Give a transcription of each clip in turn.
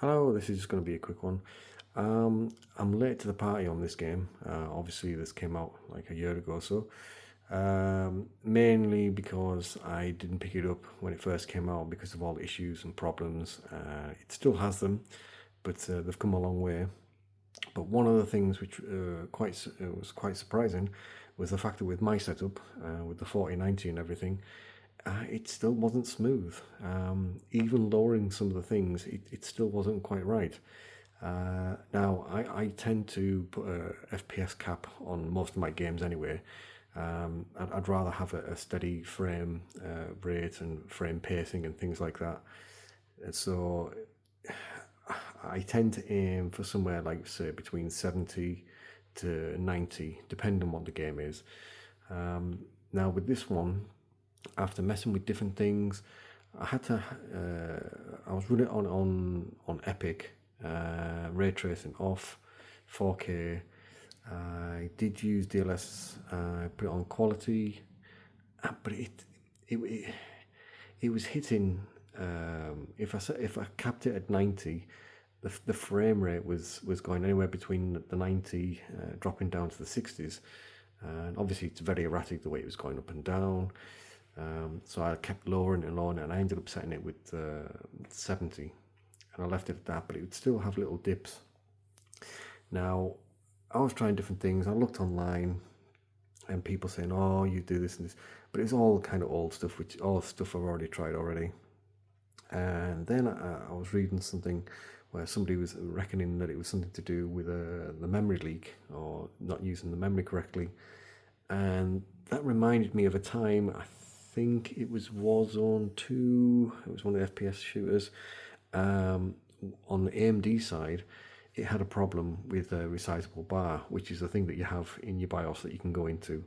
Hello, this is just going to be a quick one. I'm late to the party on this game. Obviously, this came out like a year ago or so. Mainly because I didn't pick it up when it first came out because of all the issues and problems. It still has them, but they've come a long way. But one of the things which was quite surprising was the fact that with my setup, with the 4090 and everything, it still wasn't smooth. Even lowering some of the things, it still wasn't quite right. Now, I tend to put a FPS cap on most of my games anyway. I'd rather have a steady frame rate and frame pacing and things like that. So I tend to aim for somewhere like, say, between 70 to 90, depending on what the game is. Now, with this one, after messing with different things, I had to. I was running on Epic, ray tracing off, 4K. I did use DLSS. I put it on quality, but it was hitting. If I capped it at 90, the frame rate was going anywhere between the 90, dropping down to the 60s, and obviously it's very erratic the way it was going up and down. So I kept lowering it and lowering it, and I ended up setting it with 70, and I left it at that, but it would still have little dips. Now, I was trying different things. I looked online, and people saying, "Oh, you do this and this," but it's all kind of old stuff, which all stuff I've already tried already. And then I was reading something where somebody was reckoning that it was something to do with the memory leak or not using the memory correctly, and that reminded me of a time. I think it was Warzone 2. It was one of the FPS shooters. On the AMD side, it had a problem with a resizable bar, which is a thing that you have in your BIOS that you can go into.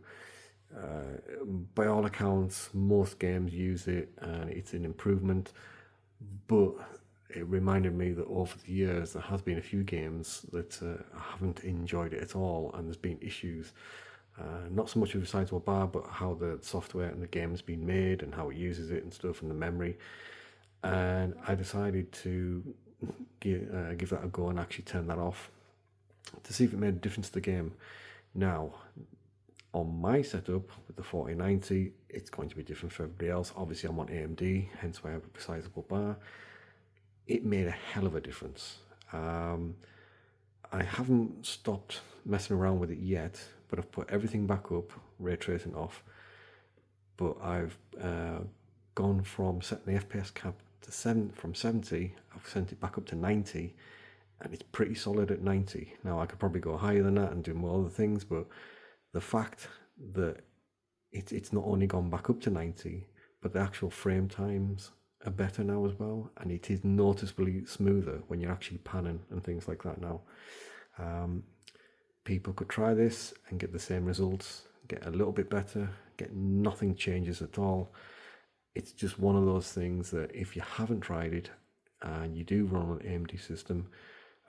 By all accounts, most games use it, and it's an improvement. But it reminded me that over the years there has been a few games that I haven't enjoyed it at all, and there's been issues. Not so much with Resizeable Bar, but how the software and the game has been made and how it uses it and stuff and the memory. And I decided to give that a go and actually turn that off to see if it made a difference to the game. Now, on my setup with the 4090, it's going to be different for everybody else. Obviously, I'm on AMD, hence why I have a Resizeable Bar. It made a hell of a difference. I haven't stopped messing around with it yet, but I've put everything back up, ray tracing off. But I've gone from setting the FPS cap to from 70, I've sent it back up to 90, and it's pretty solid at 90. Now I could probably go higher than that and do more other things, but the fact that it's not only gone back up to 90, but the actual frame times are better now as well, and it is noticeably smoother when you're actually panning and things like that now. People could try this and get the same results, get a little bit better, get nothing changes at all. It's just one of those things that if you haven't tried it and you do run on an AMD system,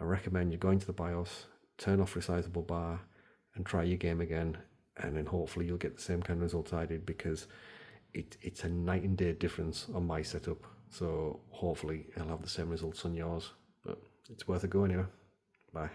I recommend you going to the BIOS, turn off Resizable Bar, and try your game again, and then hopefully you'll get the same kind of results I did, because it's a night and day difference on my setup. So hopefully it'll have the same results on yours, but it's worth a go anyway. Bye.